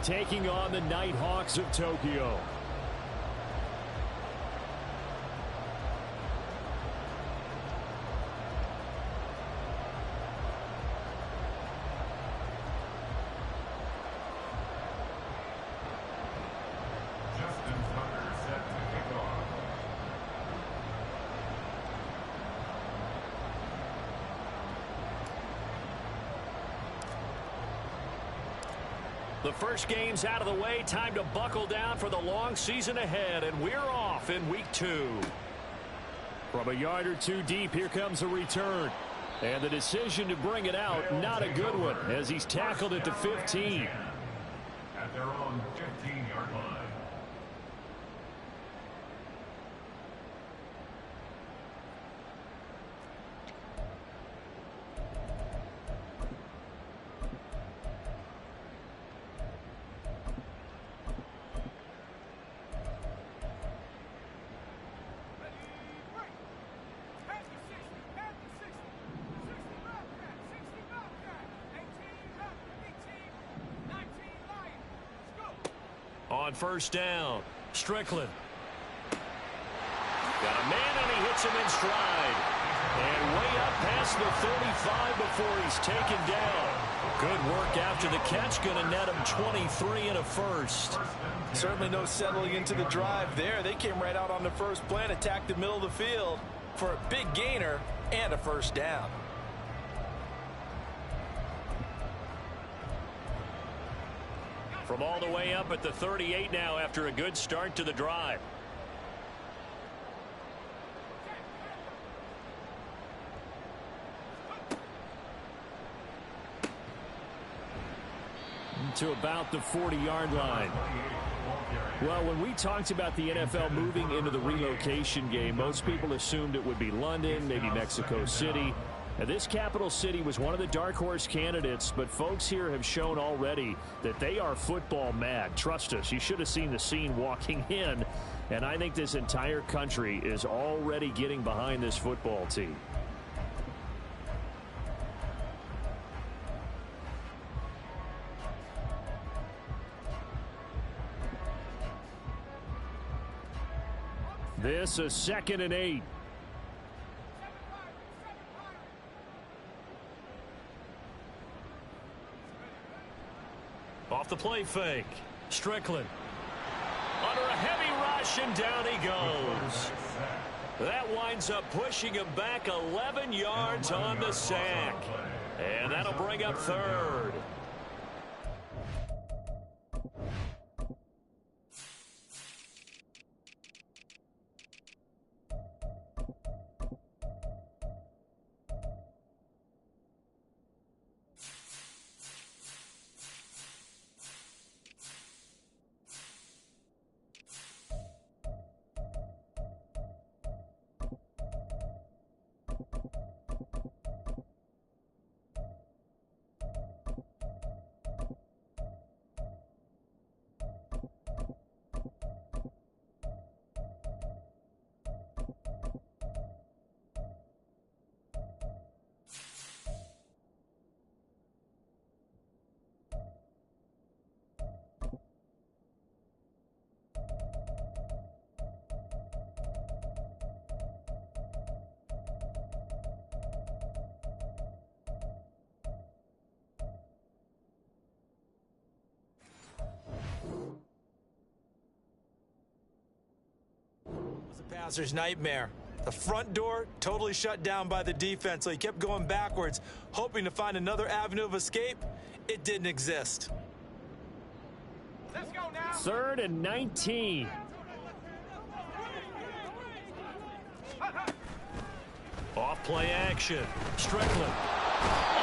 taking on the Nighthawks of Tokyo. The first game's out of the way. Time to buckle down for the long season ahead, and we're off in week 2. From a yard or two deep, here comes a return. And the decision to bring it out, not a good one, as he's tackled at the 15. At their own 15-yard line. On first down, Strickland. Got a man, and he hits him in stride. And way up past the 35 before he's taken down. Good work after the catch. Going to net him 23 and a first. Certainly no settling into the drive there. They came right out on the first play and attacked the middle of the field for a big gainer and a first down. From all the way up at the 38 now after a good start to the drive. To about the 40-yard line. Well, when we talked about the NFL moving into the relocation game, most people assumed it would be London, maybe Mexico City. Now, this capital city was one of the dark horse candidates, but folks here have shown already that they are football mad. Trust us, you should have seen the scene walking in, and I think this entire country is already getting behind this football team. This is 2nd and 8. Off the play fake. Strickland. Under a heavy rush, and down he goes. That winds up pushing him back 11 yards on the sack. And that'll bring up 3rd. Passer's nightmare. The front door totally shut down by the defense, so he kept going backwards, hoping to find another avenue of escape. It didn't exist. Let's go now. 3rd and 19. Off play action. Strickland.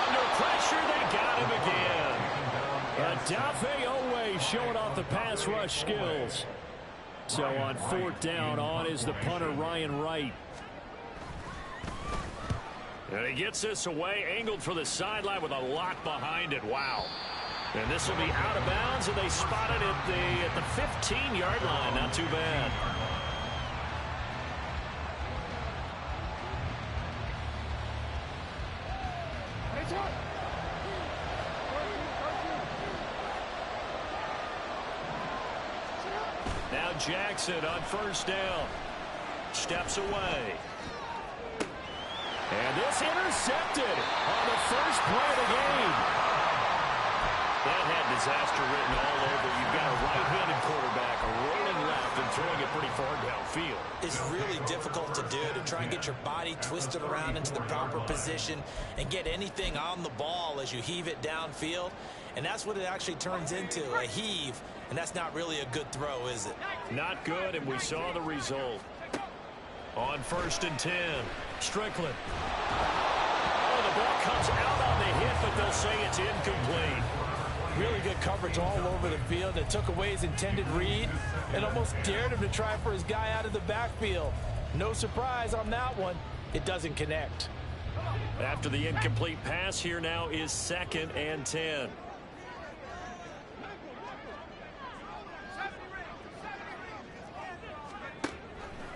Under pressure, they got him again. Odafe Oweh showing off the pass rush skills. So on 4th down, on is the punter, Ryan Wright. And he gets this away, angled for the sideline with a lot behind it. Wow. And this will be out of bounds, and they spot it at the 15-yard line. Not too bad. Now Jackson on first down. Steps away. And this intercepted on the first play of the game. That had disaster written all over. You've got a right-handed quarterback, a rolling left, and throwing it pretty far downfield. It's really difficult to do, to try and get your body twisted around into the proper position and get anything on the ball as you heave it downfield. And that's what it actually turns into, a heave. And that's not really a good throw, is it? Not good, and we saw the result. On 1st and 10, Strickland. Oh, the ball comes out on the hit, but they'll say it's incomplete. Really good coverage all over the field. It took away his intended read and almost dared him to try for his guy out of the backfield. No surprise on that one. It doesn't connect. After the incomplete pass, here now is 2nd and 10.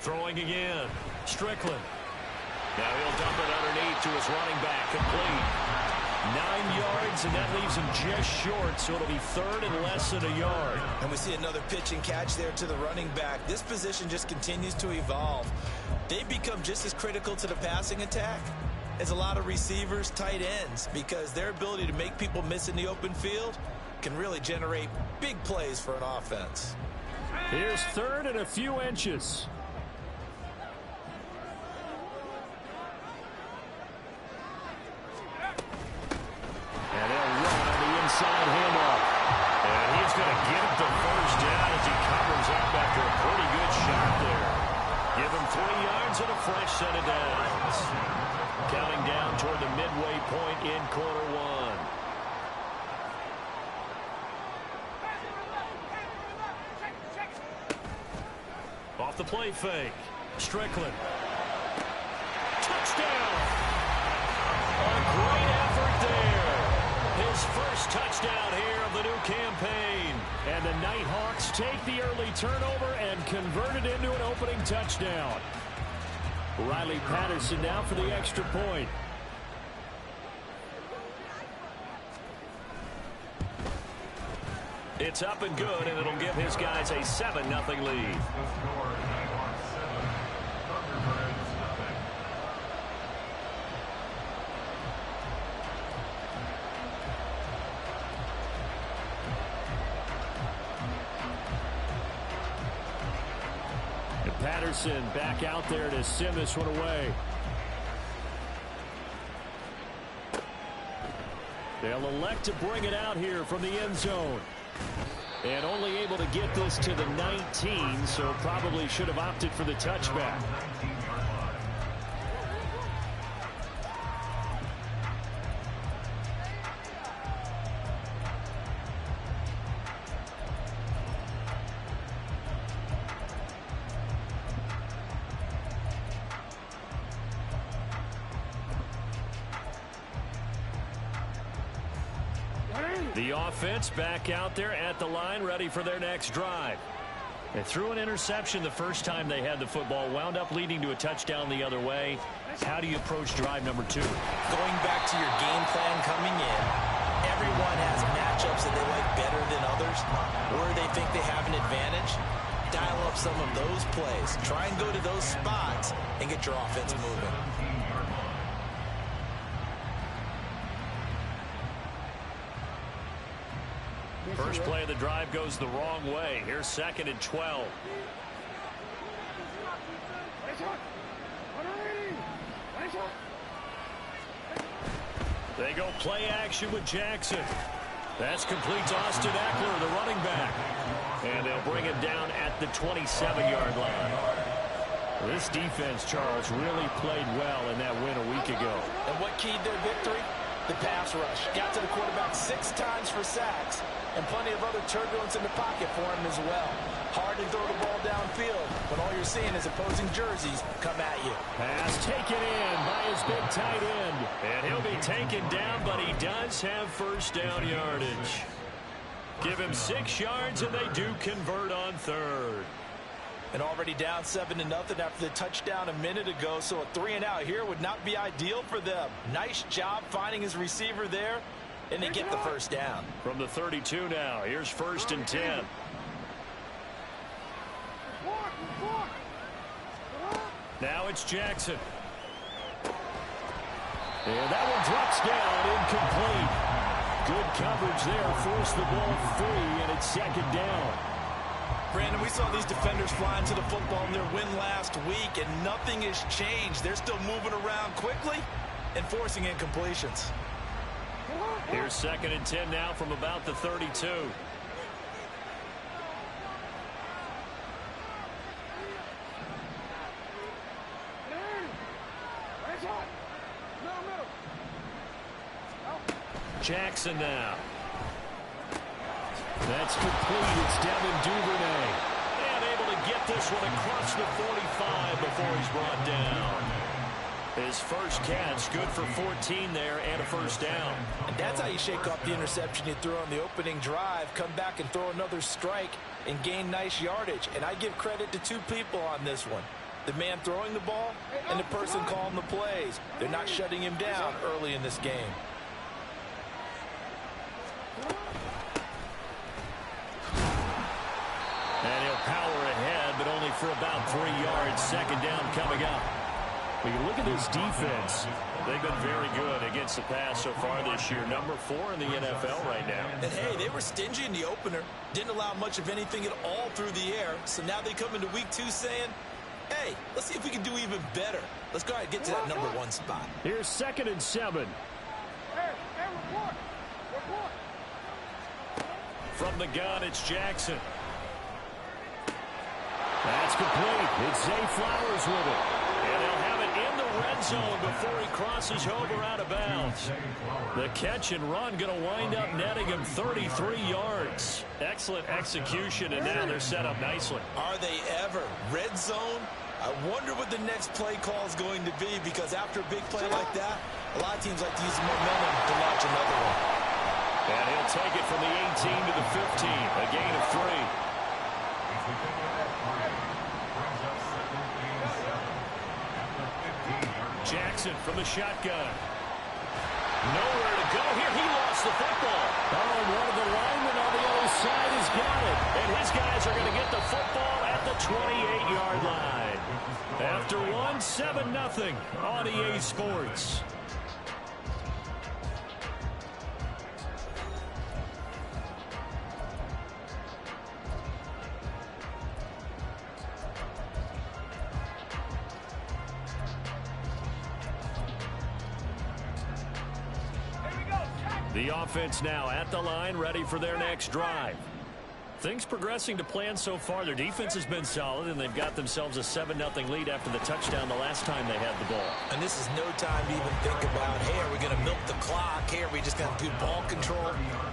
Throwing again. Strickland. Now he'll dump it underneath to his running back. Complete. 9 yards, and that leaves him just short, so it'll be 3rd and less than a yard. And we see another pitch and catch there to the running back. This position just continues to evolve. They've become just as critical to the passing attack as a lot of receivers, tight ends, because their ability to make people miss in the open field can really generate big plays for an offense. Here's 3rd and a few inches. And they'll run on the inside handoff. And he's going to get it to first down as he covers up after a pretty good shot there. Give him 3 yards and a fresh set of downs. Counting down toward the midway point in quarter one. Off the play fake. Strickland. Touchdown! A great effort there. His first touchdown here of the new campaign. And the Nighthawks take the early turnover and convert it into an opening touchdown. Riley Patterson now for the extra point. It's up and good, and it'll give his guys a 7-0 lead. And Patterson back out there to send this one away. They'll elect to bring it out here from the end zone. And only able to get this to the 19, so probably should have opted for the touchback. The offense back out there at the line, ready for their next drive. They threw an interception the first time they had the football, wound up leading to a touchdown the other way. How do you approach drive number 2? Going back to your game plan coming in, everyone has matchups that they like better than others, or they think they have an advantage. Dial up some of those plays. Try and go to those spots and get your offense moving. First play of the drive goes the wrong way. Here's 2nd and 12. They go play action with Jackson. That's complete to Austin Eckler, the running back. And they'll bring it down at the 27-yard line. This defense, Charles, really played well in that win a week ago. And what keyed their victory? The pass rush. Got to the quarterback 6 times for sacks, and plenty of other turbulence in the pocket for him as well. Hard to throw the ball downfield, but all you're seeing is opposing jerseys come at you. Pass taken in by his big tight end. And he'll be taken down, but he does have first down yardage. Give him 6 yards, and they do convert on 3rd. And already down 7-0 after the touchdown a minute ago, so a 3-and-out here would not be ideal for them. Nice job finding his receiver there, and they get the first down. From the 32 now, here's 1st and 10. Now it's Jackson. And that one drops down, incomplete. Good coverage there, forced the ball free, and it's second down. Brandon, we saw these defenders flying to the football in their win last week, and nothing has changed. They're still moving around quickly and forcing incompletions. Here's second and 10 now from about the 32. Jackson now. That's complete. It's Devin Duvernay. And able to get this one across the 45 before he's brought down. His first catch, good for 14 there and a first down. And that's how you shake off the interception you threw on the opening drive, come back and throw another strike and gain nice yardage. And I give credit to two people on this one. The man throwing the ball and the person calling the plays. They're not shutting him down early in this game. And he'll power ahead, but only for about 3 yards. Second down coming up. When you look at this defense, they've been very good against the pass so far this year. Number 4 in the NFL right now. And hey, they were stingy in the opener. Didn't allow much of anything at all through the air. So now they come into week 2 saying, hey, let's see if we can do even better. Let's go ahead and get to that number 1 spot. Here's second and 7. From the gun, it's Jackson. That's complete. It's Zay Flowers with it. And they'll have it in the red zone before he crosses over out of bounds. The catch and run going to wind up netting him 33 yards. Excellent execution, and now they're set up nicely. Are they ever? Red zone? I wonder what the next play call is going to be, because after a big play like that, a lot of teams like to use the momentum to launch another one. And he'll take it from the 18 to the 15, a gain of 3. Jackson from the shotgun. Nowhere to go here. He lost the football. Oh, and one of the linemen on the other side has got it. And his guys are going to get the football at the 28-yard line. After one, 7-0 on EA Sports. The offense now at the line, ready for their next drive. Things progressing to plan so far. Their defense has been solid, and they've got themselves a 7-0 lead after the touchdown the last time they had the ball. And this is no time to even think about, hey, are we going to milk the clock? Hey, are we just going to do ball control?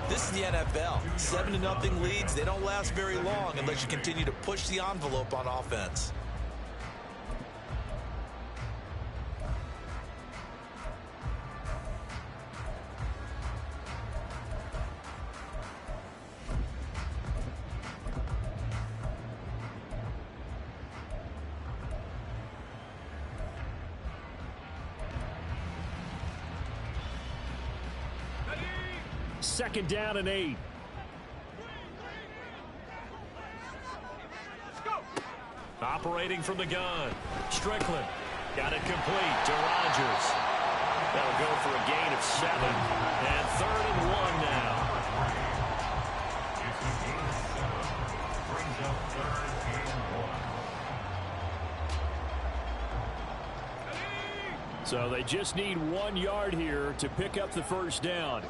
This is the NFL. 7-0 leads, they don't last very long unless you continue to push the envelope on offense. Second down and 8. Operating from the gun. Strickland got it complete to Rodgers. That'll go for a gain of 7. And 3rd and 1 now. So they just need 1 yard here to pick up the first down.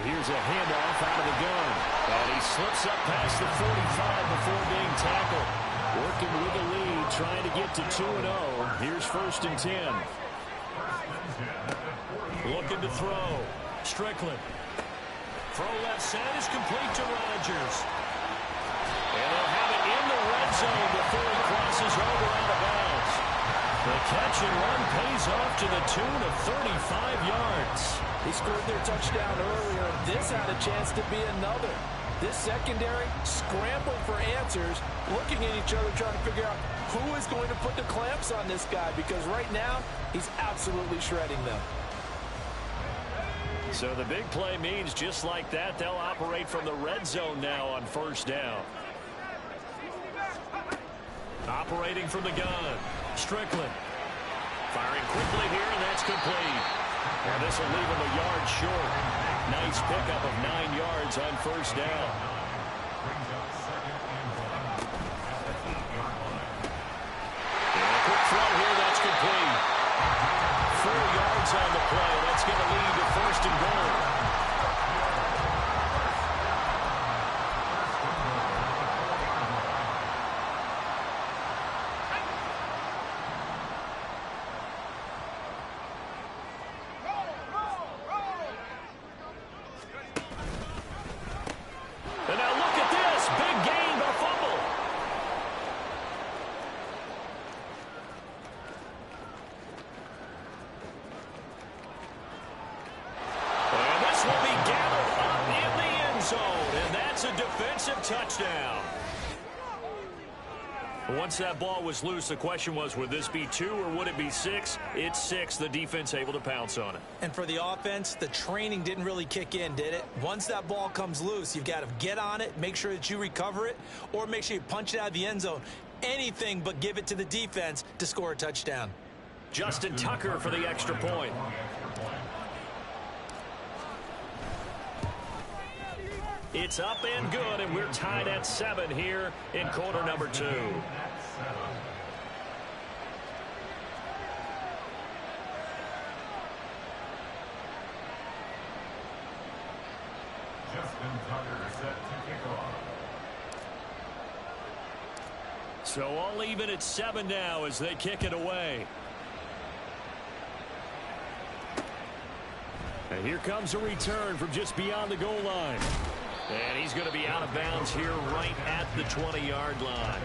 Here's a handoff out of the gun. And he slips up past the 45 before being tackled. Working with the lead, trying to get to 2-0. Here's 1st and 10. Looking to throw. Strickland. Throw left side is complete to Rodgers. And they'll have it in the red zone before he crosses over out of bounds. The catch and run pays off to the tune of 35 yards. He scored their touchdown earlier, and this had a chance to be another. This secondary scrambling for answers, looking at each other, trying to figure out who is going to put the clamps on this guy, because right now he's absolutely shredding them. So the big play means just like that, they'll operate from the red zone now on first down. Operating from the gun, Strickland. Firing quickly here, and that's complete. And this will leave him a yard short. Nice pickup of 9 yards on first down. And a quick throw here, that's complete. 4 yards on the play. That's going to lead to first and goal. Touchdown. Once that ball was loose, the question was, would this be 2 or would it be 6? It's 6. The defense able to pounce on it. And for the offense, the training didn't really kick in, did it? Once that ball comes loose, you've got to get on it, make sure that you recover it, or make sure you punch it out of the end zone. Anything but give it to the defense to score a touchdown. Justin Tucker for the extra point. It's up and good, and we're tied at 7 here in quarter number 2. Justin Tucker set to kick off. So all even at 7 now as they kick it away. And here comes a return from just beyond the goal line. And he's going to be out of bounds here right at the 20-yard line.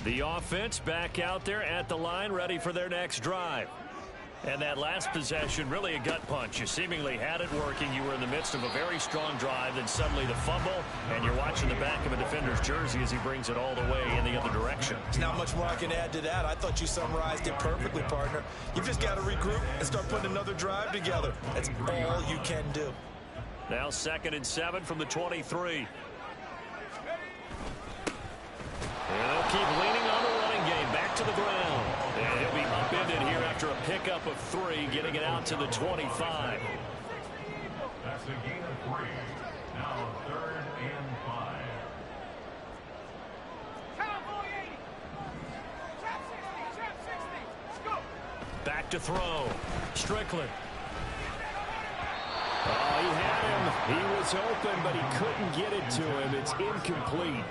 The offense back out there at the line, ready for their next drive. And that last possession, really a gut punch. You seemingly had it working. You were in the midst of a very strong drive, then suddenly the fumble, and you're watching the back of a defender's jersey as he brings it all the way in the other direction. There's not much more I can add to that. I thought you summarized it perfectly, partner. You've just got to regroup and start putting another drive together. That's all you can do. Now 2nd and 7 from the 23. And they'll keep leaning on the running game. Back to the ground. And he'll be upended here after a pickup of 3, getting it out to the 25. That's a gain of 3. Now 3rd and 5. Back to throw. Strickland. Oh, he had him. He was open, but he couldn't get it to him. It's incomplete.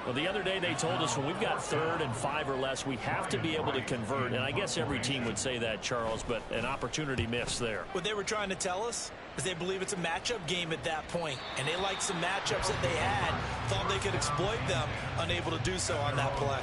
Well, the other day they told us when we've got 3rd and 5 or less, we have to be able to convert. And I guess every team would say that, Charles, but an opportunity missed there. What they were trying to tell us is they believe it's a matchup game at that point. And they liked some matchups that they had, thought they could exploit them, unable to do so on that play.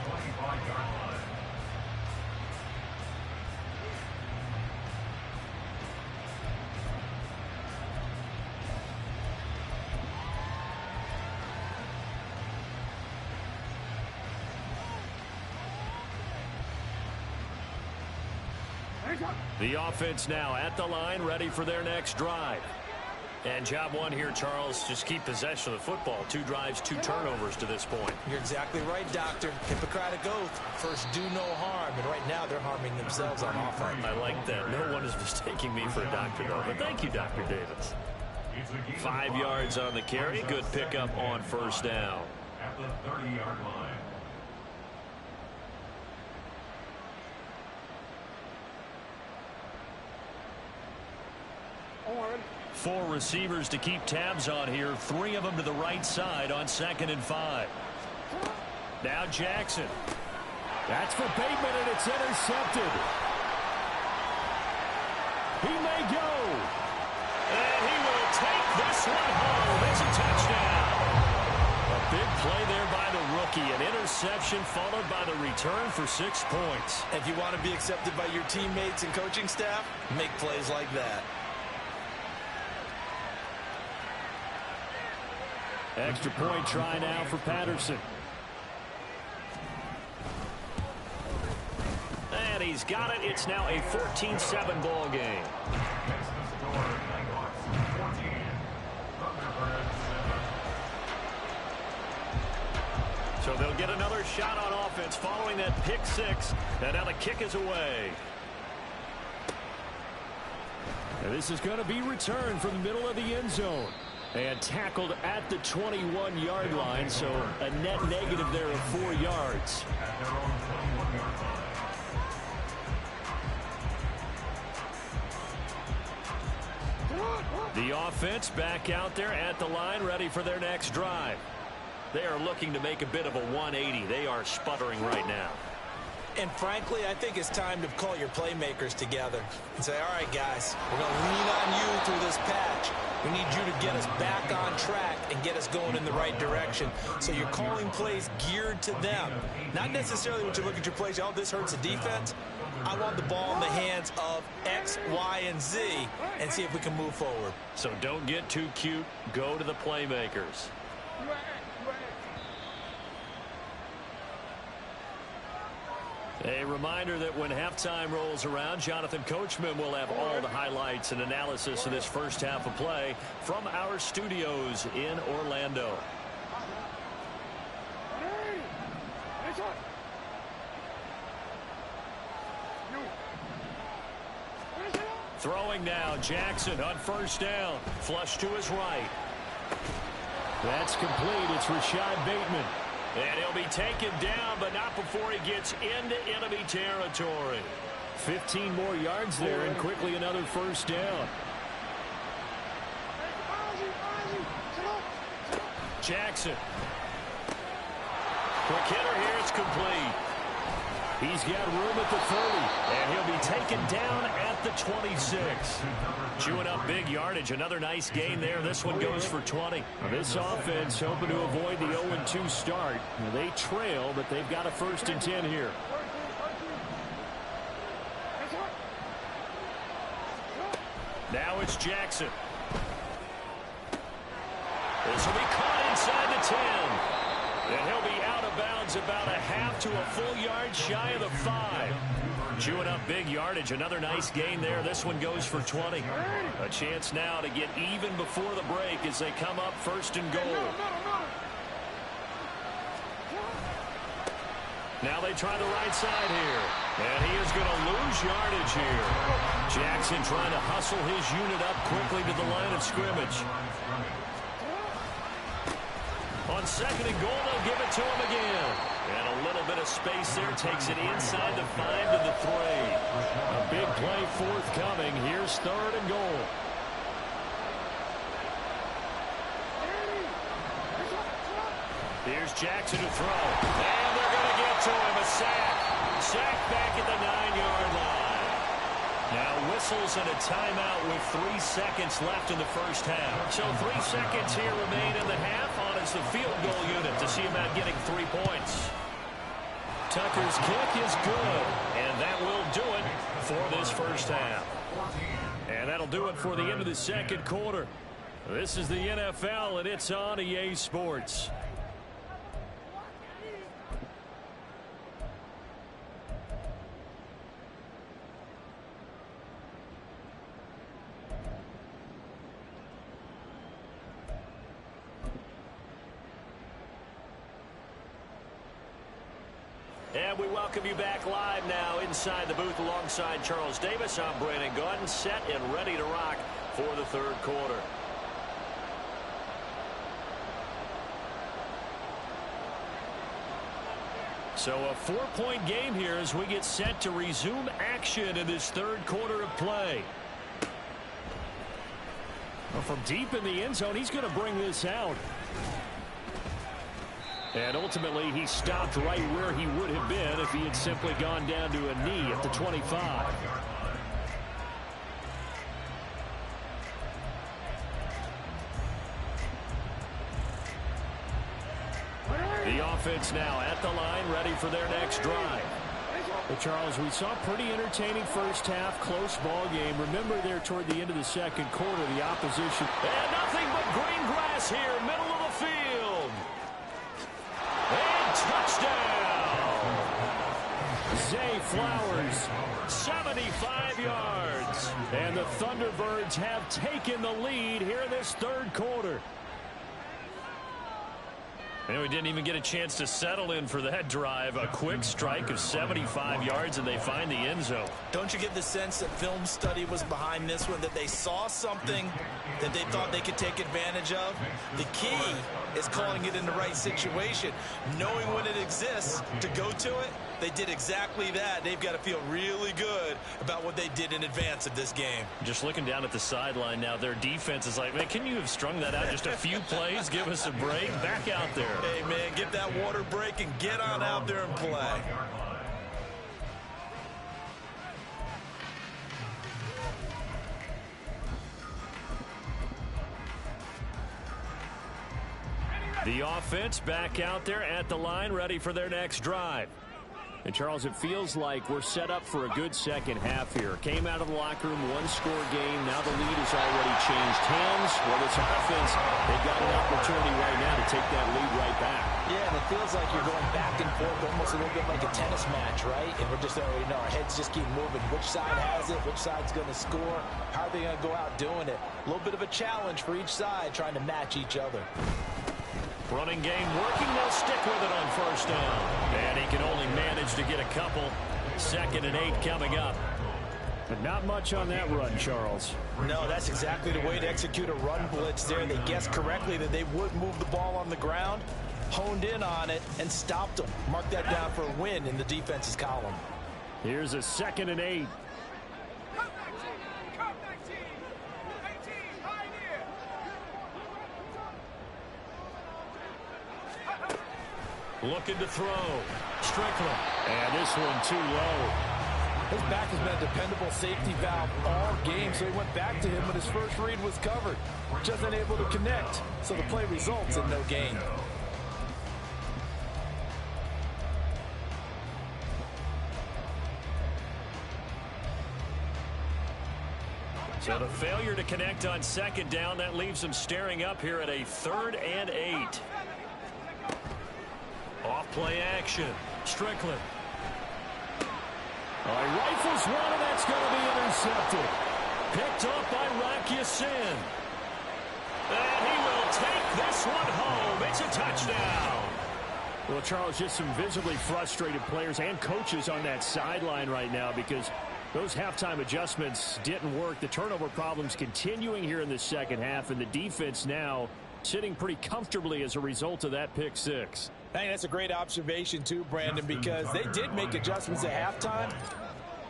The offense now at the line, ready for their next drive. And job one here, Charles, just keep possession of the football. 2 drives, 2 turnovers to this point. You're exactly right, Doctor. Hippocratic oath. First, do no harm. And right now, they're harming themselves on offense. I like that. No one is mistaking me for a doctor, though. But thank you, Dr. Davis. 5 yards on the carry. Good pickup on first down. At the 30-yard line. 4 receivers to keep tabs on here. 3 of them to the right side on 2nd and 5. Now Jackson. That's for Bateman, and it's intercepted. He may go. And he will take this one home. It's a touchdown. A big play there by the rookie. An interception followed by the return for 6 points. If you want to be accepted by your teammates and coaching staff, make plays like that. Extra point try now for Patterson. And he's got it. It's now a 14-7 ball game. So they'll get another shot on offense following that pick six. And now the kick is away. And this is going to be returned from the middle of the end zone. And tackled at the 21-yard line, so a net negative there of 4 yards. The offense back out there at the line, ready for their next drive. They are looking to make a bit of a 180. They are sputtering right now. And frankly, I think it's time to call your playmakers together and say, all right, guys, we're going to lean on you through this patch. We need you to get us back on track and get us going in the right direction. So you're calling plays geared to them. Not necessarily when you look at your plays, oh, this hurts the defense. I want the ball in the hands of X, Y, and Z and see if we can move forward. So don't get too cute. Go to the playmakers. A reminder that when halftime rolls around, Jonathan Coachman will have all the highlights and analysis of this first half of play from our studios in Orlando. Throwing now, Jackson on first down. Flush to his right. That's complete. It's Rashad Bateman. And he'll be taken down, but not before he gets into enemy territory. 15 more yards there, and quickly another first down. Jackson. Quick hitter here, it's complete. He's got room at the 30, and he'll be taken down at the 26. Chewing up big yardage. Another nice gain there. This one goes for 20. This offense hoping to avoid the 0-2 start. They trail, but they've got a 1st and 10 here. Now it's Jackson. This will be caught inside the 10. And he'll be out of bounds about a half to a full yard shy of the 5. Chewing up big yardage. Another nice gain there. This one goes for 20. A chance now to get even before the break as they come up 1st and goal. Now they try the right side here. And he is going to lose yardage here. Jackson trying to hustle his unit up quickly to the line of scrimmage. On 2nd and goal, they'll give it to him again. And a little bit of space there. Takes it inside the 5 to the 3. A big play forthcoming. Here's 3rd and goal. Here's Jackson to throw. And they're going to get to him. A sack. Sack back at the 9-yard line. Now whistles and a timeout with 3 seconds left in the first half. So 3 seconds here remain in the half on as the field goal unit to see about getting 3 points. Tucker's kick is good, and that will do it for this first half. And that'll do it for the end of the second quarter. This is the NFL, and it's on EA Sports. And we welcome you back live now inside the booth alongside Charles Davis. I'm Brandon Gaudin, set and ready to rock for the third quarter. So a 4-point game here as we get set to resume action in this third quarter of play. Well, from deep in the end zone, he's going to bring this out. And ultimately, he stopped right where he would have been if he had simply gone down to a knee at the 25. The offense now at the line, ready for their next drive. Well, Charles, we saw a pretty entertaining first half, close ball game. Remember there toward the end of the second quarter, the opposition. And nothing but green grass here, middle of the field. touchdown! Zay Flowers, 75 yards. And the Thunderbirds have taken the lead here in this third quarter. And we didn't even get a chance to settle in for that drive. A quick strike of 75 yards, and they find the end zone. Don't you get the sense that film study was behind this one, that they saw something that they thought they could take advantage of? The key is calling it in the right situation, knowing when it exists to go to it. They did exactly that. They've got to feel really good about what they did in advance of this game. Just looking down at the sideline now, their defense is like, man, can you have strung that out just a few plays? Give us a break. Back out there. Hey, man, get that water break and get on out there and play. The offense back out there at the line, ready for their next drive. And, Charles, it feels like we're set up for a good second half here. Came out of the locker room, one-score game. Now the lead has already changed hands. Well, this offense, they've got an opportunity right now to take that lead right back. Yeah, and it feels like you're going back and forth, almost a little bit like a tennis match, right? And we're just already know our heads just keep moving. Which side has it? Which side's going to score? How are they going to go out doing it? A little bit of a challenge for each side, trying to match each other. Running game working. They'll stick with it on first down. And he can only manage to get a couple. 2nd and 8 coming up. But not much on that run, Charles. No, that's exactly the way to execute a run blitz there. They guessed correctly that they would move the ball on the ground, honed in on it, and stopped them. Mark that down for a win in the defense's column. Here's a 2nd and 8. Looking to throw. Strickland. And this one too low. His back has been a dependable safety valve all game, so he went back to him when his first read was covered. Just unable to connect, so the play results in no gain. So the failure to connect on 2nd down, that leaves them staring up here at a 3rd and 8. Off-play action. Strickland. He rifles one, and that's going to be intercepted. Picked up by Rock Ya-Sin. And he will take this one home. It's a touchdown. Well, Charles, just some visibly frustrated players and coaches on that sideline right now because those halftime adjustments didn't work. The turnover problems continuing here in the second half, and the defense now sitting pretty comfortably as a result of that pick six. I think that's a great observation too, Brandon, because they did make adjustments at halftime.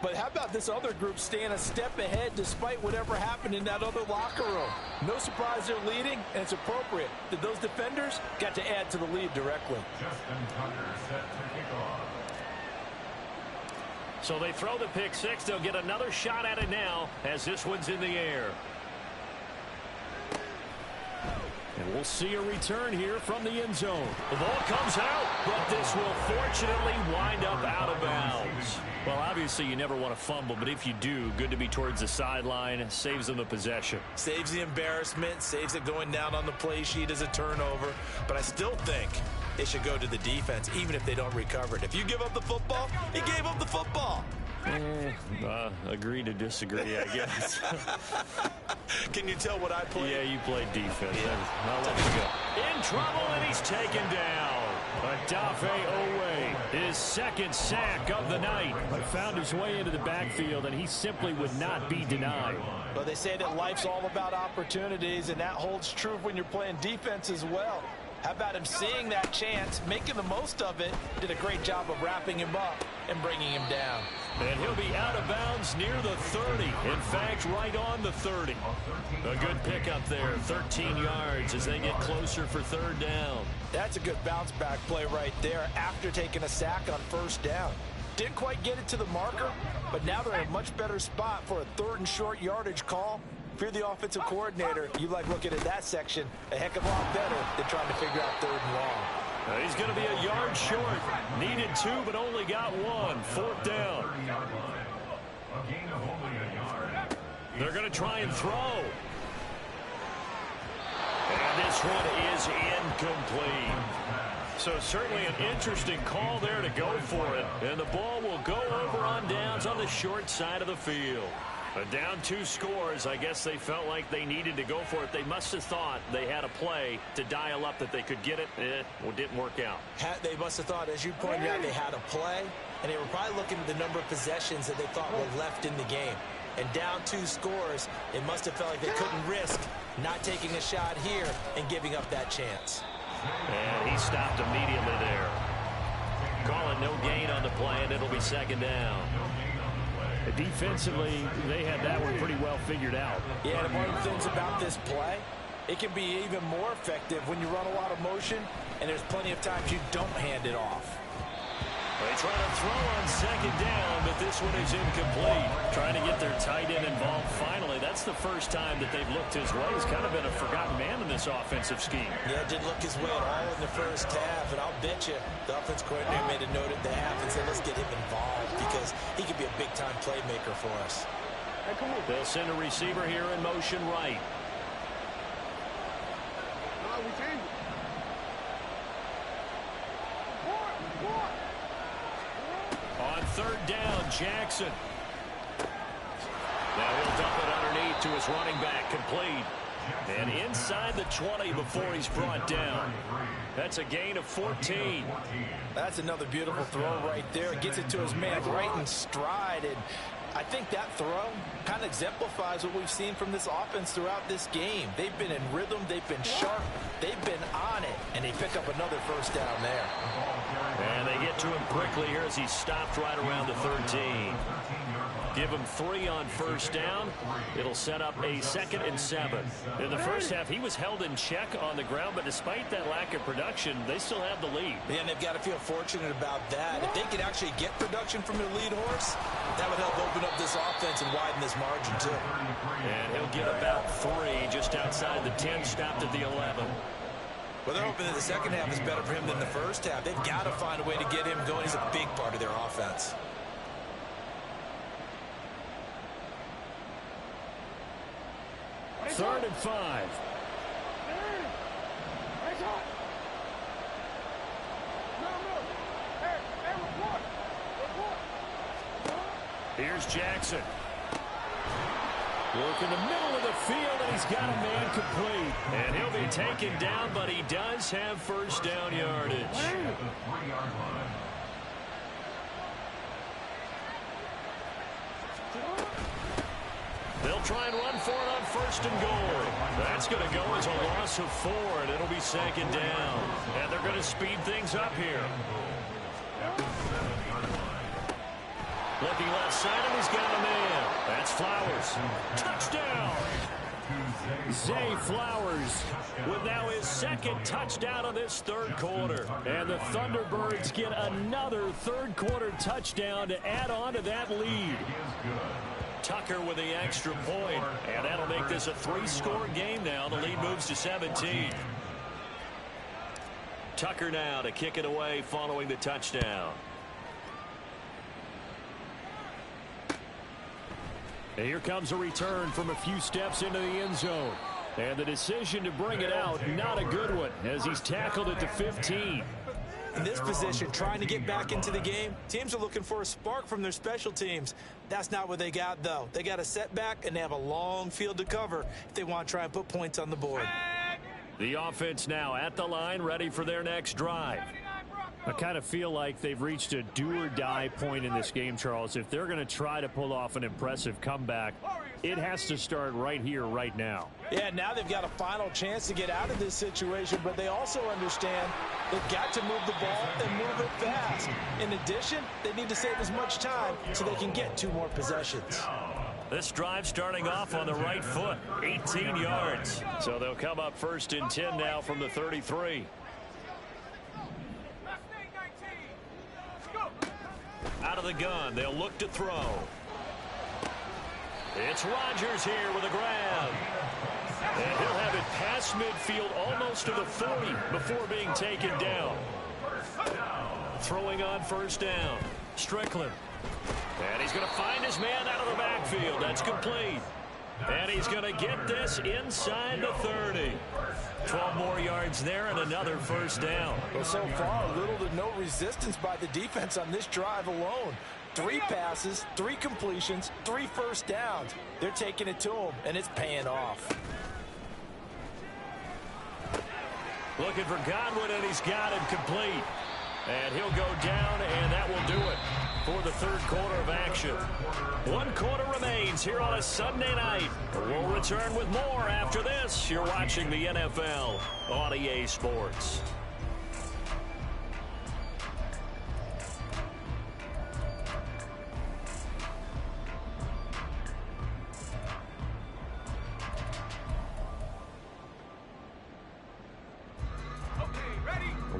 But how about this other group staying a step ahead despite whatever happened in that other locker room? No surprise they're leading, and it's appropriate that those defenders got to add to the lead directly. Justin Tucker set to kick off. So they throw the pick six. They'll get another shot at it now as this one's in the air. And we'll see a return here from the end zone. The ball comes out, but this will fortunately wind up out of bounds. Well, obviously you never want to fumble, but if you do, good to be towards the sideline. Saves them the possession. Saves the embarrassment, saves it going down on the play sheet as a turnover. But I still think it should go to the defense, even if they don't recover it. If you give up the football, you gave up the football. Agree to disagree, I guess. Can you tell what I played? Yeah, you played defense. Yeah. I'll let you go. In trouble, and he's taken down. Odafe Oweh, his second sack of the night. But found his way into the backfield, and he simply would not be denied. Well, they say that life's all about opportunities, and that holds true when you're playing defense as well. How about him seeing that chance, making the most of it, did a great job of wrapping him up and bringing him down. And he'll be out of bounds near the 30. In fact, right on the 30. A good pickup there, 13 yards as they get closer for third down. That's a good bounce back play right there after taking a sack on first down. Didn't quite get it to the marker, but now they're in a much better spot for a 3rd and short yardage call. If you're the offensive coordinator, you like looking at that section a heck of a lot better than trying to figure out 3rd and long. He's going to be a yard short. Needed 2, but only got 1. 4th down. A gain of only a yard. They're going to try and throw. And this one is incomplete. So certainly an interesting call there to go for it. And the ball will go over on downs on the short side of the field. Down 2 scores. I guess they felt like they needed to go for it. They must have thought they had a play to dial up that they could get it. It didn't work out. They must have thought, as you pointed out, they had a play. And they were probably looking at the number of possessions that they thought were left in the game. And down 2 scores, it must have felt like they couldn't risk not taking a shot here and giving up that chance. And he stopped immediately there. Calling no gain on the play, and it'll be second down. Defensively, they had that one pretty well figured out. Yeah, and one of the things about this play, it can be even more effective when you run a lot of motion, and there's plenty of times you don't hand it off. They try to throw on second down, but this one is incomplete. Trying to get their tight end involved finally. That's the first time that they've looked his way. He's kind of been a forgotten man in this offensive scheme. Yeah, it didn't look his way at all in the first half, and I'll bet you the offense coordinator made a note at the half and said, let's get him involved because he could be a big-time playmaker for us. They'll send a receiver here in motion right. On third down, Jackson. Now he'll dump it underneath to his running back, complete. And inside the 20 before he's brought down. That's a gain of 14. That's another beautiful throw right there. Gets it to his man right in stride. And I think that throw kind of exemplifies what we've seen from this offense throughout this game. They've been in rhythm. They've been sharp. They've been on it. And they pick up another first down there. And they get to him quickly here as he stopped right around the 13. Give him 3 on first down. It'll set up a 2nd and 7. In the first half, he was held in check on the ground, but despite that lack of production, they still have the lead. Yeah, and they've got to feel fortunate about that. If they could actually get production from their lead horse, that would help open up this offense and widen this margin, too. And he'll get about 3 just outside the 10, stopped at the 11. Well, they're hoping that the second half is better for him than the first half. They've got to find a way to get him going. He's a big part of their offense. Third and 5. Here's Jackson. Work in the middle of the field, and he's got a man complete. And he'll be taken down, but he does have first down yardage. They'll try and run for it on first and goal. That's going to go as a loss of 4, and it'll be second down. And they're going to speed things up here. Looking left side, and he's got a man. That's Flowers. Touchdown! Zay Flowers with now his 2nd touchdown of this 3rd quarter. And the Thunderbirds get another 3rd quarter touchdown to add on to that lead. Tucker with the extra point, and that'll make this a 3-score game now. The lead moves to 17. Tucker now to kick it away following the touchdown. And here comes a return from a few steps into the end zone. And the decision to bring it out, not a good one, as he's tackled at the 15. In this position, trying to get back into the game, teams are looking for a spark from their special teams. That's not what they got, though. They got a setback, and they have a long field to cover if they want to try and put points on the board. The offense now at the line, ready for their next drive. I kind of feel like they've reached a do-or-die point in this game, Charles. If they're going to try to pull off an impressive comeback, it has to start right here, right now. Yeah, now they've got a final chance to get out of this situation, but they also understand they've got to move the ball and move it fast. In addition, they need to save as much time so they can get 2 more possessions. This drive starting off on the right foot, 18 yards. So they'll come up 1st and 10 now from the 33. Out of the gun, they'll look to throw. It's Rodgers here with a grab. And he'll have it past midfield almost to the 40 before being taken down. Throwing on first down. Strickland. And he's going to find his man out of the backfield. That's complete. And he's going to get this inside the 30. 12 more yards there and another first down. Well, so far, little to no resistance by the defense on this drive alone. 3 passes, 3 completions, 3 first downs. They're taking it to him, and it's paying off. Looking for Godwin, and he's got him complete. And he'll go down, and that will do it for the third quarter of action. 1 quarter remains here on a Sunday night. We'll return with more after this. You're watching the NFL on EA Sports.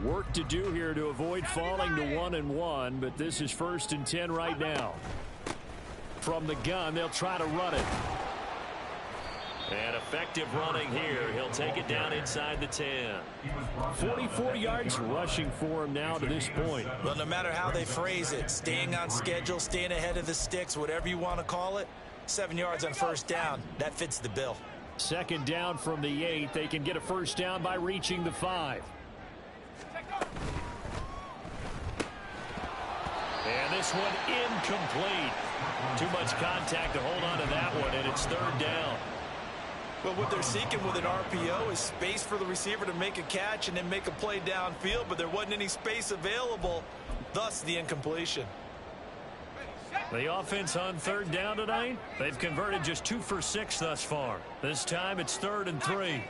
Work to do here to avoid falling to 1-1, but this is 1st and 10 right now. From the gun, they'll try to run it. And effective running here. He'll take it down inside the 10. 44 yards rushing for him now to this point. Well, no matter how they phrase it, staying on schedule, staying ahead of the sticks, whatever you want to call it, 7 yards on first down, that fits the bill. 2nd down from the 8. They can get a first down by reaching the 5. And this one incomplete. Too much contact to hold on to that one, and it's 3rd down. But what they're seeking with an RPO is space for the receiver to make a catch and then make a play downfield, but there wasn't any space available, thus the incompletion. The offense on 3rd down tonight, they've converted just 2 for 6 thus far. This time it's 3rd and 3.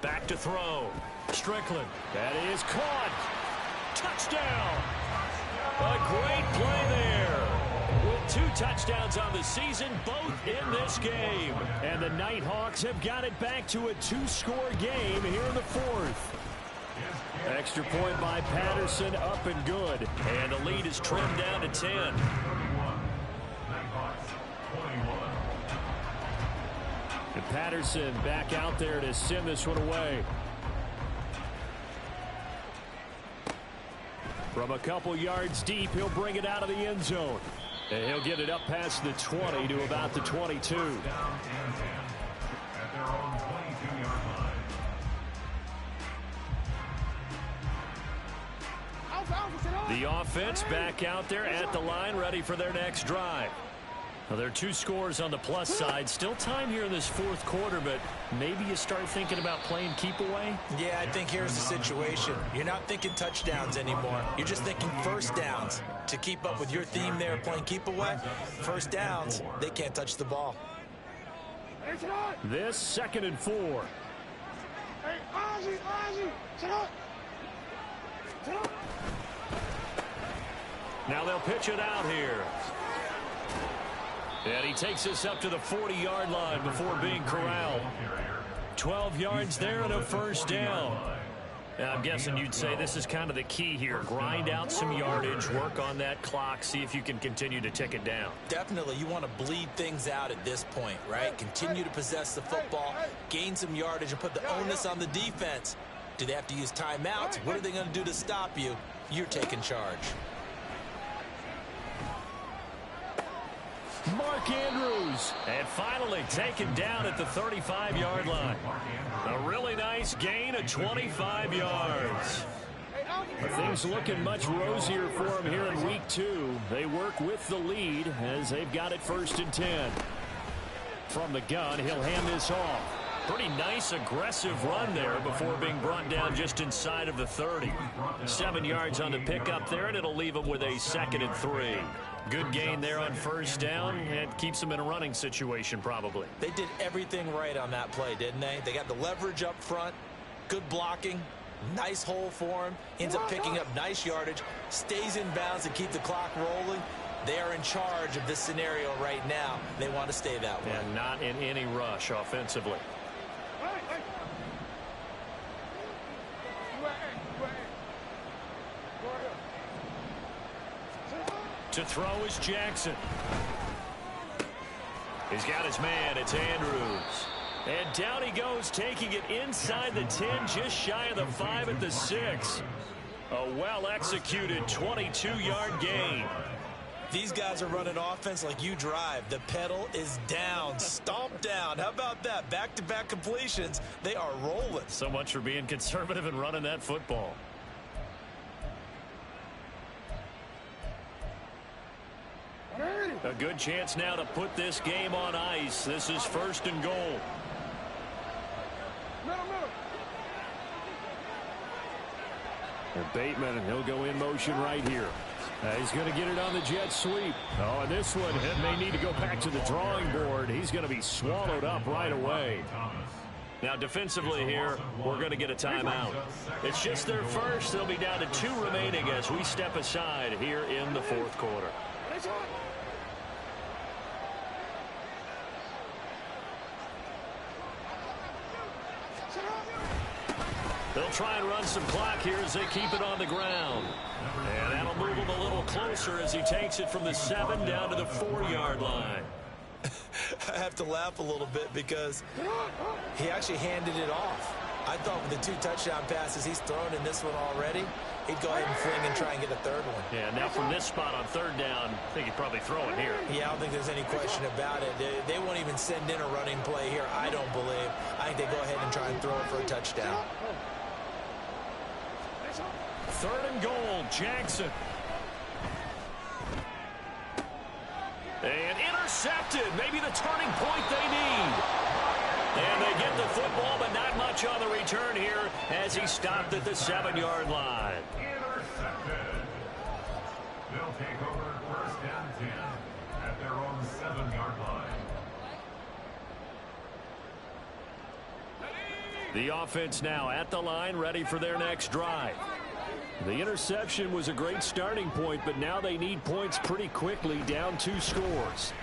Back to throw. Strickland. That is caught. Touchdown. A great play there. With 2 touchdowns on the season, both in this game. And the Nighthawks have got it back to a 2-score game here in the 4th. Extra point by Patterson, up and good. And the lead is trimmed down to 10. And Patterson back out there to send this one away. From a couple yards deep, he'll bring it out of the end zone. And he'll get it up past the 20 to about the 22. Down and 10 at their own 22-yard line. The offense back out there at the line, ready for their next drive. Well, there are 2 scores on the plus side. Still time here in this 4th quarter, but maybe you start thinking about playing keep away? Yeah, I think here's the situation. You're not thinking touchdowns anymore. You're just thinking first downs. To keep up with your theme there, playing keep away, first downs, they can't touch the ball. This 2nd and 4. Now they'll pitch it out here. And he takes us up to the 40-yard line before being corralled. 12 yards there and a first down. Now, I'm guessing you'd say this is kind of the key here. Grind out some yardage, work on that clock, see if you can continue to tick it down. Definitely, you want to bleed things out at this point, right? Continue to possess the football, gain some yardage, and put the onus on the defense. Do they have to use timeouts? What are they going to do to stop you? You're taking charge. Mark Andrews. And finally taken down at the 35-yard line. A really nice gain of 25 yards. Things looking much rosier for him here in week 2. They work with the lead as they've got it 1st and 10. From the gun, he'll hand this off. Pretty nice aggressive run there before being brought down just inside of the 30. 7 yards on the pickup there, and it'll leave him with a 2nd and 3. Good gain there on first down, and keeps him in a running situation probably. They did everything right on that play, didn't they? They got the leverage up front, good blocking, nice hole for him, ends up picking up nice yardage, stays in bounds to keep the clock rolling. They are in charge of this scenario right now. They want to stay that way. And not in any rush offensively. To throw is Jackson. He's got his man. It's Andrews. And down he goes, taking it inside the 10, just shy of the 5 at the 6. A well-executed 22-yard gain. These guys are running offense like you drive. The pedal is down, stomp down. How about that? Back-to-back completions. They are rolling. So much for being conservative and running that football. A good chance now to put this game on ice. This is 1st and goal. And Bateman, and he'll go in motion right here. He's going to get it on the jet sweep. Oh, and this one may need to go back to the drawing board. He's going to be swallowed up right away. Now defensively here, we're going to get a timeout. It's just their first. They'll be down to 2 remaining as we step aside here in the 4th quarter. They'll try and run some clock here as they keep it on the ground. And that'll move him a little closer as he takes it from the 7 down to the 4-yard line. I have to laugh a little bit because he actually handed it off. I thought with the 2 touchdown passes he's thrown in this one already, he'd go ahead and fling and try and get a 3rd one. Yeah, now from this spot on 3rd down, I think he'd probably throw it here. Yeah, I don't think there's any question about it. They won't even send in a running play here, I don't believe. I think they go ahead and try and throw it for a touchdown. 3rd and goal, Jackson. And intercepted. Maybe the turning point they need. And they get the football, but not much on the return here as he stopped at the 7-yard line. Intercepted. They'll take over 1st and 10 at their own 7-yard line. The offense now at the line, ready for their next drive. The interception was a great starting point, but now they need points pretty quickly, down 2 scores.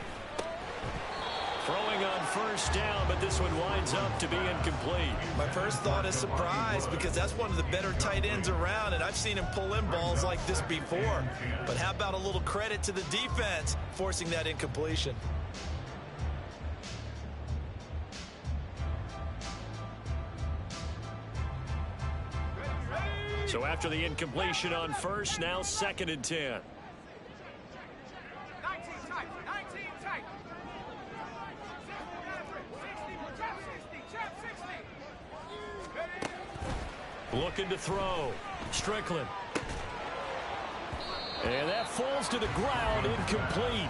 Throwing on 1st down, but this one winds up to be incomplete. My first thought is surprise because that's one of the better tight ends around, and I've seen him pull in balls like this before. But how about a little credit to the defense forcing that incompletion? So after the incompletion on 1st, now 2nd and 10. Looking to throw. Strickland. And that falls to the ground, incomplete.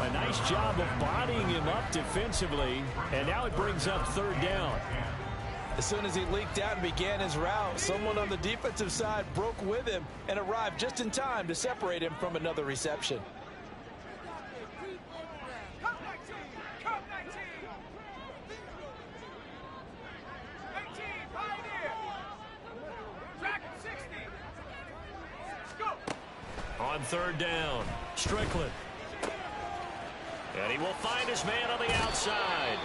A nice job of bodying him up defensively, and now it brings up 3rd down. As soon as he leaked out and began his route, someone on the defensive side broke with him and arrived just in time to separate him from another reception. On 3rd down, Strickland. And he will find his man on the outside.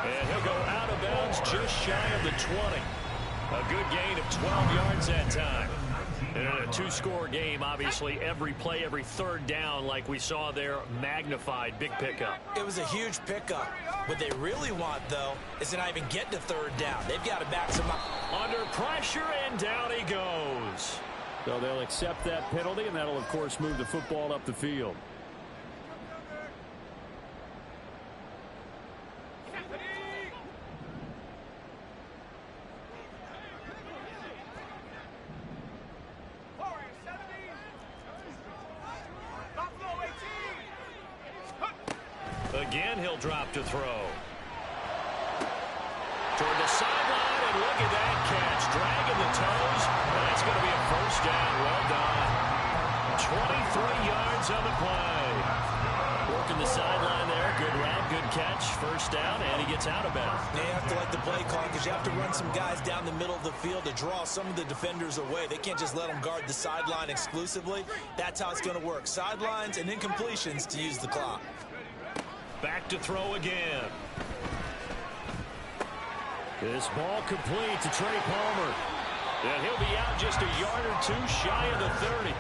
And he'll go out of bounds just shy of the 20. A good gain of 12 yards that time. And in a 2-score game, obviously, every play, every 3rd down, like we saw there, magnified, big pickup. It was a huge pickup. What they really want, though, is to not even get to 3rd down. They've got to back some up. Under pressure, and down he goes. So they'll accept that penalty, and that'll, of course, move the football up the field. Again, he'll drop to throw. Toward the sideline, and look at that catch. Dragging the toes, and that's going to be a 1st down. Well done. 23 yards on the play. Working the sideline there. Good route, good catch. 1st down, and he gets out of bounds. They have to like the play call because you have to run some guys down the middle of the field to draw some of the defenders away. They can't just let them guard the sideline exclusively. That's how it's going to work. Sidelines and incompletions to use the clock. Back to throw again. This ball complete to Trey Palmer. And he'll be out just a yard or 2 shy of the 30.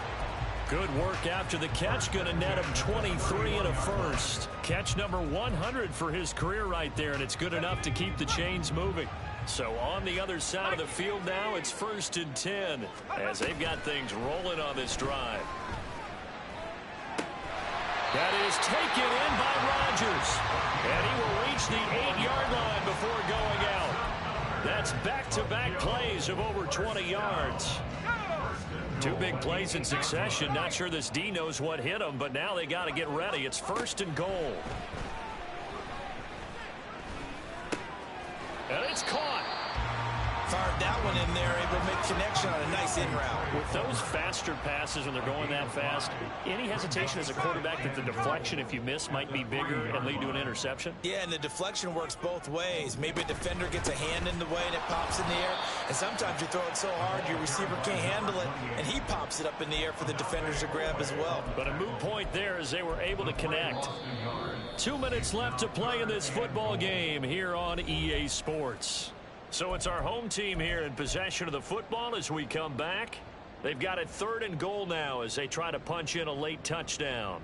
Good work after the catch. Going to net him 23 and a 1st. Catch number 100 for his career right there, and it's good enough to keep the chains moving. So on the other side of the field now, it's 1st and 10 as they've got things rolling on this drive. That is taken in by Rodgers. And he will reach the 8-yard line before going out. That's back-to-back plays of over 20 yards. Two big plays in succession. Not sure this D knows what hit him, but now they got to get ready. It's 1st and goal. And it's caught. Fired that one in there, able to make connection on a nice in route. With those faster passes when they're going that fast, any hesitation as a quarterback that the deflection, if you miss, might be bigger and lead to an interception? Yeah, and the deflection works both ways. Maybe a defender gets a hand in the way and it pops in the air. And sometimes you throw it so hard your receiver can't handle it, and he pops it up in the air for the defenders to grab as well. But a moot point there as they were able to connect. 2 minutes left to play in this football game here on EA Sports. So it's our home team here in possession of the football as we come back. They've got it 3rd and goal now as they try to punch in a late touchdown.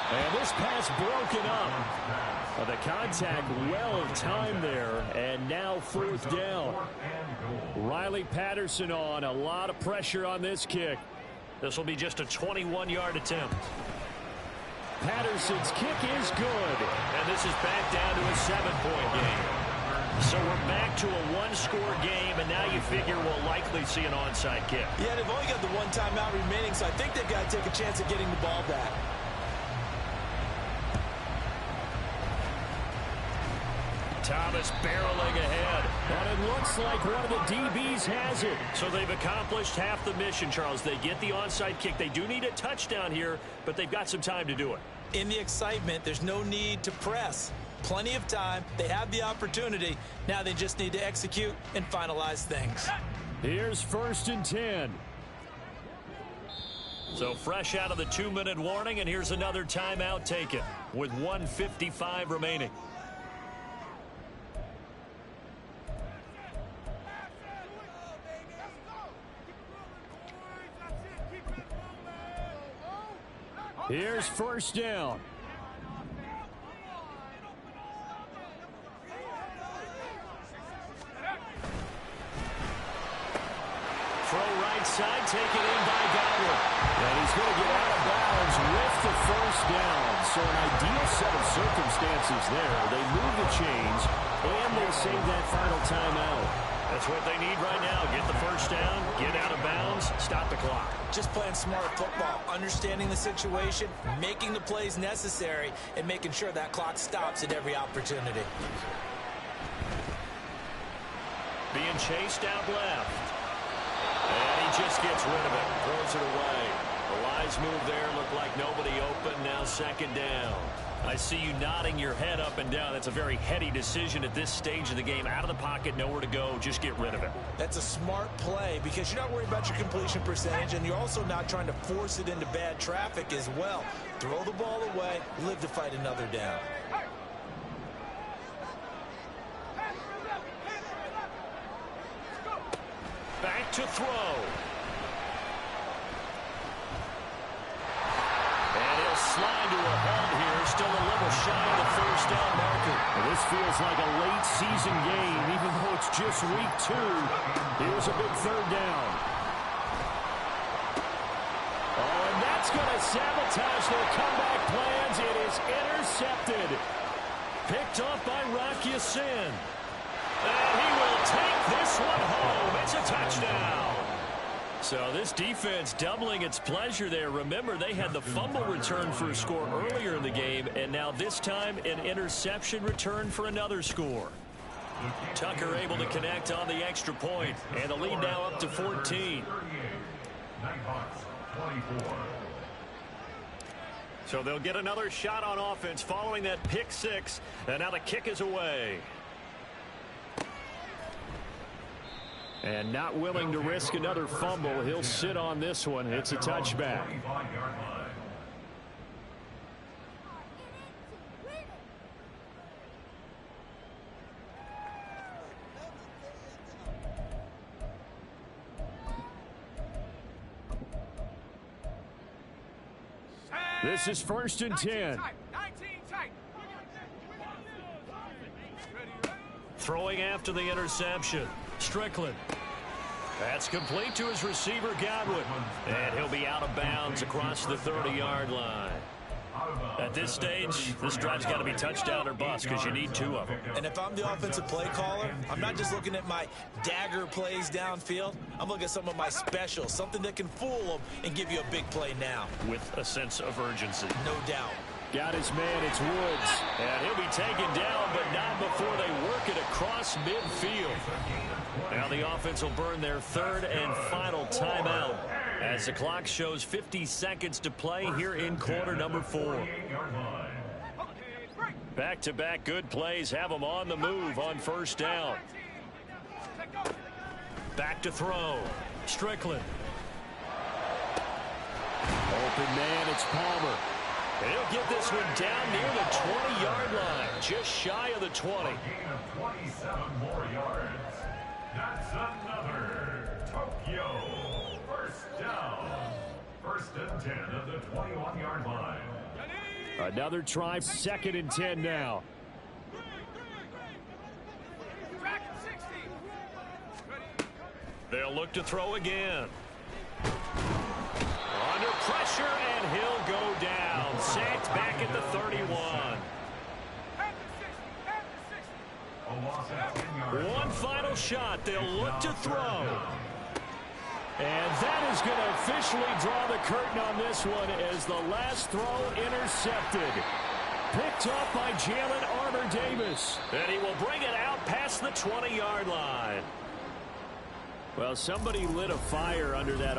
And this pass broken up. The contact well of time there, and now 4th down. Riley Patterson on. A lot of pressure on this kick. This will be just a 21-yard attempt. Patterson's kick is good. And this is back down to a 7-point game. So we're back to a 1-score game, and now you figure we'll likely see an onside kick. Yeah, they've only got the 1 timeout remaining, so I think they've got to take a chance at getting the ball back. Thomas barreling ahead. And it looks like one of the DBs has it. So they've accomplished half the mission, Charles. They get the onside kick. They do need a touchdown here, but they've got some time to do it. In the excitement, there's no need to press. Plenty of time. They have the opportunity. Now they just need to execute and finalize things. Here's 1st and 10. So fresh out of the 2-minute warning, and here's another timeout taken with 1:55 remaining. Here's 1st down. Throw right side, taken in by Godwin. And he's going to get out of bounds with the 1st down. So an ideal set of circumstances there. They move the chains, and they save that final timeout. That's what they need right now. Get the 1st down, get out of bounds, stop the clock. Just playing smart football, understanding the situation, making the plays necessary, and making sure that clock stops at every opportunity. Being chased out left. And he just gets rid of it, throws it away. The Lions move there, look like nobody open, now 2nd down. I see you nodding your head up and down. That's a very heady decision at this stage of the game. Out of the pocket, nowhere to go, just get rid of it. That's a smart play because you're not worried about your completion percentage, and you're also not trying to force it into bad traffic as well. Throw the ball away, live to fight another down. Back to throw. And he'll slide to a halt here. Still a little shy of the 1st down marker. Well, this feels like a late season game, even though it's just week 2. Here's a big 3rd down. Oh, and that's going to sabotage their comeback plans. It is intercepted. Picked off by Rock Ya-Sin. And he will take this one home. It's a touchdown. So this defense doubling its pleasure there. Remember, they had the fumble return for a score earlier in the game, and now this time an interception return for another score. Tucker able to connect on the extra point, and the lead now up to 14. So they'll get another shot on offense following that pick 6, and now the kick is away. And not willing to risk another fumble. He'll sit on this one. It's a touchback. This is 1st and 10. Throwing after the interception. Strickland. That's complete to his receiver, Godwin. And he'll be out of bounds across the 30-yard line. At this stage, this drive's got to be touchdown or bust because you need 2 of them. And if I'm the offensive play caller, I'm not just looking at my dagger plays downfield. I'm looking at some of my specials, something that can fool them and give you a big play now. With a sense of urgency. No doubt. Got his man, it's Woods. And he'll be taken down, but not before they work it across midfield. Now the offense will burn their 3rd and final timeout as the clock shows 50 seconds to play here in quarter number 4. Back-to-back good plays have them on the move on 1st down. Back to throw. Strickland. Open man, it's Palmer. And he'll get this one down near the 20-yard line, just shy of the 20. A gain of 27 more yards. That's another Tokyo 1st down. 1st and 10 at the 21-yard line. Another try, 2nd and 10 now. They'll look to throw again. Under pressure, and he'll go down. Sacked back at the 31. One final shot. They'll look to throw. And that is going to officially draw the curtain on this one as the last throw intercepted. Picked up by Jalen Armour-Davis. And he will bring it out past the 20-yard line. Well, somebody lit a fire under that